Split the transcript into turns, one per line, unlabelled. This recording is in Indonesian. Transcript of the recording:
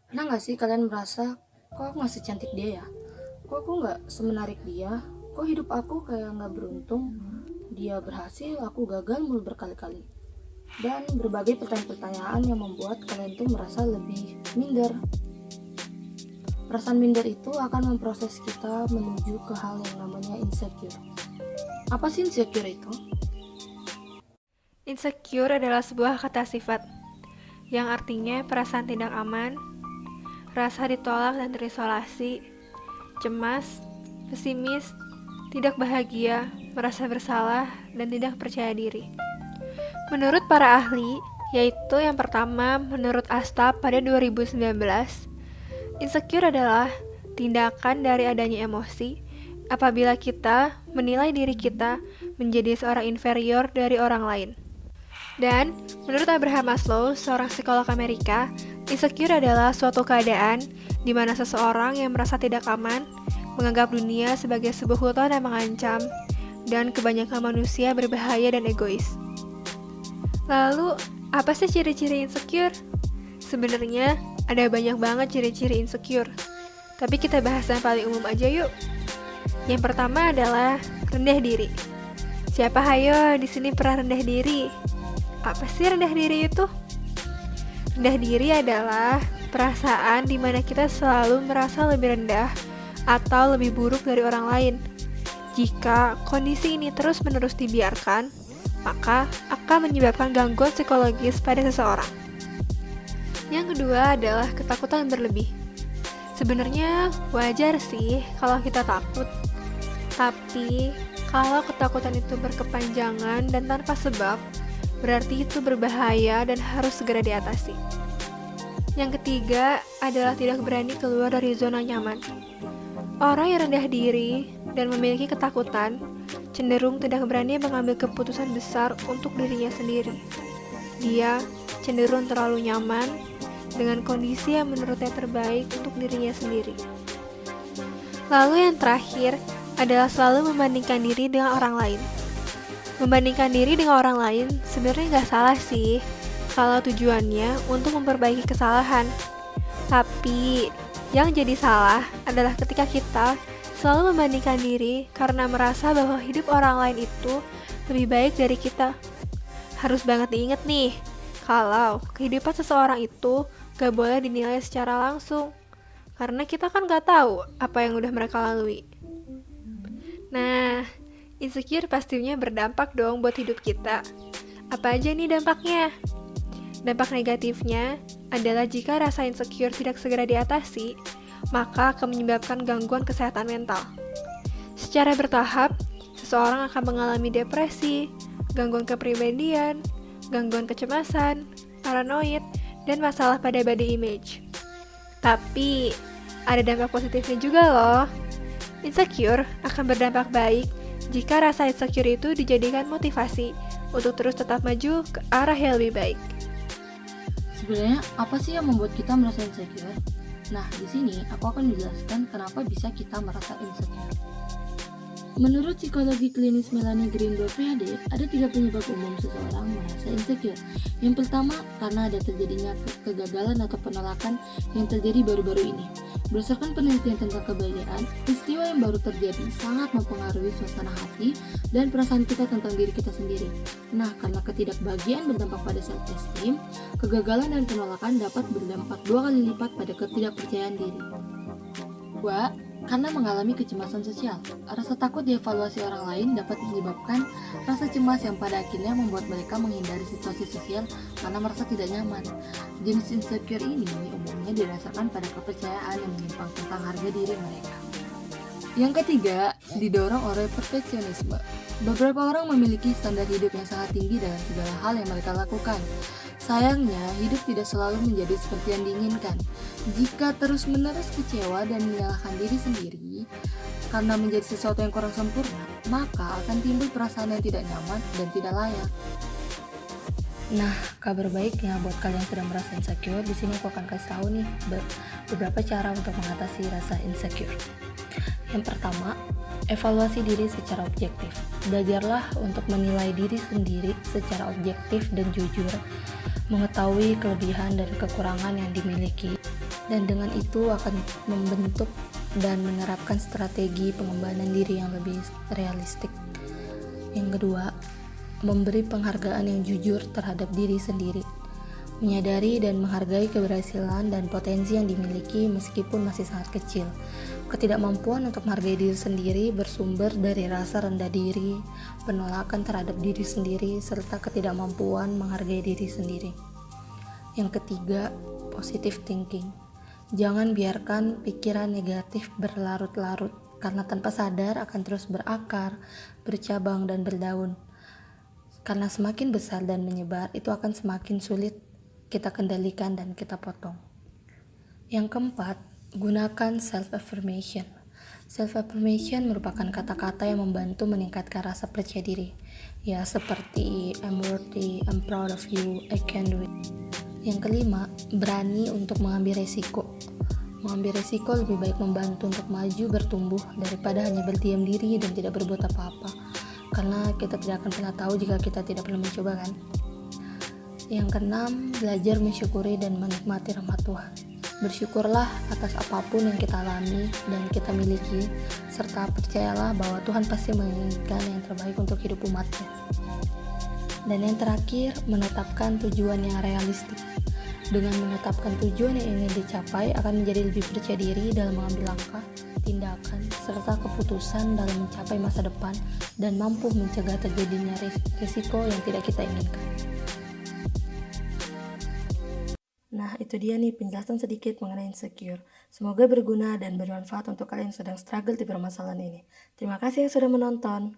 Pernah nggak sih kalian merasa, kok aku nggak secantik dia ya? Kok aku nggak semenarik dia? Kok hidup aku kayak nggak beruntung? Dia berhasil, aku gagal mulu berkali-kali. Dan berbagai pertanyaan-pertanyaan yang membuat kalian tuh merasa lebih minder. Perasaan minder itu akan memproses kita menuju ke hal yang namanya insecure. Apa sih insecure itu?
Insecure adalah sebuah kata sifat yang artinya perasaan tidak aman, rasa ditolak dan terisolasi, cemas, pesimis, tidak bahagia, merasa bersalah, dan tidak percaya diri. Menurut para ahli, yaitu yang pertama menurut Asta pada 2019, insecure adalah tindakan dari adanya emosi apabila kita menilai diri kita menjadi seorang inferior dari orang lain. Dan, menurut Abraham Maslow, seorang psikolog Amerika, insecure adalah suatu keadaan di mana seseorang yang merasa tidak aman, menganggap dunia sebagai sebuah hutan yang mengancam, dan kebanyakan manusia berbahaya dan egois. Lalu, apa sih ciri-ciri insecure? Sebenarnya, ada banyak banget ciri-ciri insecure. Tapi kita bahas yang paling umum aja yuk. Yang pertama adalah rendah diri. Siapa hayo di sini pernah rendah diri? Apa sih rendah diri itu? Rendah diri adalah perasaan di mana kita selalu merasa lebih rendah atau lebih buruk dari orang lain. Jika kondisi ini terus-menerus dibiarkan, maka akan menyebabkan gangguan psikologis pada seseorang. Yang kedua adalah ketakutan berlebih. Sebenarnya wajar sih kalau kita takut, tapi kalau ketakutan itu berkepanjangan dan tanpa sebab, berarti itu berbahaya dan harus segera diatasi. Yang ketiga adalah tidak berani keluar dari zona nyaman. Orang yang rendah diri dan memiliki ketakutan cenderung tidak berani mengambil keputusan besar untuk dirinya sendiri. Dia cenderung terlalu nyaman dengan kondisi yang menurutnya terbaik untuk dirinya sendiri. Lalu yang terakhir adalah selalu membandingkan diri dengan orang lain. Membandingkan diri dengan orang lain sebenarnya nggak salah sih kalau tujuannya untuk memperbaiki kesalahan. Tapi yang jadi salah adalah ketika kita selalu membandingkan diri karena merasa bahwa hidup orang lain itu lebih baik dari kita. Harus banget diingat nih, kalau kehidupan seseorang itu gak boleh dinilai secara langsung, karena kita kan gak tahu apa yang udah mereka lalui. Nah, insecure pastinya berdampak dong buat hidup kita. Apa aja nih dampaknya? Dampak negatifnya adalah jika rasa insecure tidak segera diatasi, maka akan menyebabkan gangguan kesehatan mental. Secara bertahap, seseorang akan mengalami depresi, gangguan kepribadian, gangguan kecemasan, paranoid, dan masalah pada body image. Tapi, ada dampak positifnya juga loh. Insecure akan berdampak baik jika rasa insecure itu dijadikan motivasi untuk terus tetap maju ke arah yang lebih baik.
Sebenarnya apa sih yang membuat kita merasa insecure? Nah, di sini aku akan menjelaskan kenapa bisa kita merasa insecure. Menurut psikologi klinis Melanie Greenberg PhD, ada 3 penyebab umum seseorang merasa insecure. Yang pertama, karena ada terjadinya kegagalan atau penolakan yang terjadi baru-baru ini. Berdasarkan penelitian tentang kebahagiaan, peristiwa yang baru terjadi sangat mempengaruhi suasana hati dan perasaan kita tentang diri kita sendiri. Nah, karena ketidakbahagiaan berdampak pada self-esteem, kegagalan dan penolakan dapat berdampak 2 kali lipat pada ketidakpercayaan diri. 2. Karena mengalami kecemasan sosial, rasa takut dievaluasi orang lain dapat menyebabkan rasa cemas yang pada akhirnya membuat mereka menghindari situasi sosial karena merasa tidak nyaman. Jenis insecure ini umumnya didasarkan pada kepercayaan yang menyimpang tentang harga diri mereka. Yang ketiga, didorong oleh perfeksionisme. Beberapa orang memiliki standar hidup yang sangat tinggi dalam segala hal yang mereka lakukan. Sayangnya, hidup tidak selalu menjadi seperti yang diinginkan. Jika terus-menerus kecewa dan menyalahkan diri sendiri karena menjadi sesuatu yang kurang sempurna, maka akan timbul perasaan yang tidak nyaman dan tidak layak. Nah, kabar baiknya buat kalian yang sedang merasa insecure, di sini aku akan kasih tahu nih beberapa cara untuk mengatasi rasa insecure. Yang pertama, evaluasi diri secara objektif. Belajarlah untuk menilai diri sendiri secara objektif dan jujur, mengetahui kelebihan dan kekurangan yang dimiliki. dan dengan itu akan membentuk dan menerapkan strategi pengembangan diri yang lebih realistik. Yang kedua, memberi penghargaan yang jujur terhadap diri sendiri. Menyadari dan menghargai keberhasilan dan potensi yang dimiliki meskipun masih sangat kecil. Ketidakmampuan untuk menghargai diri sendiri bersumber dari rasa rendah diri, penolakan terhadap diri sendiri, serta ketidakmampuan menghargai diri sendiri. Yang ketiga, positive thinking. Jangan biarkan pikiran negatif berlarut-larut, karena tanpa sadar akan terus berakar, bercabang, dan berdaun. Karena semakin besar dan menyebar, itu akan semakin sulit kita kendalikan dan kita potong. Yang keempat, gunakan self-affirmation. Self-affirmation merupakan kata-kata yang membantu meningkatkan rasa percaya diri. Ya, seperti I'm worthy, I'm proud of you, I can do it. Yang kelima, berani untuk mengambil resiko. Mengambil resiko lebih baik membantu untuk maju bertumbuh daripada hanya berdiam diri dan tidak berbuat apa-apa. Karena kita tidak akan pernah tahu jika kita tidak pernah mencoba, kan? Yang keenam, belajar mensyukuri dan menikmati rahmat Tuhan. Bersyukurlah atas apapun yang kita alami dan kita miliki, serta percayalah bahwa Tuhan pasti menginginkan yang terbaik untuk hidup umatnya. Dan yang terakhir, menetapkan tujuan yang realistik. Dengan menetapkan tujuan yang ingin dicapai akan menjadi lebih percaya diri dalam mengambil langkah, tindakan, serta keputusan dalam mencapai masa depan dan mampu mencegah terjadinya risiko yang tidak kita inginkan. Nah, itu dia nih penjelasan sedikit mengenai insecure. Semoga berguna dan bermanfaat untuk kalian yang sedang struggle di permasalahan ini. Terima kasih yang sudah menonton.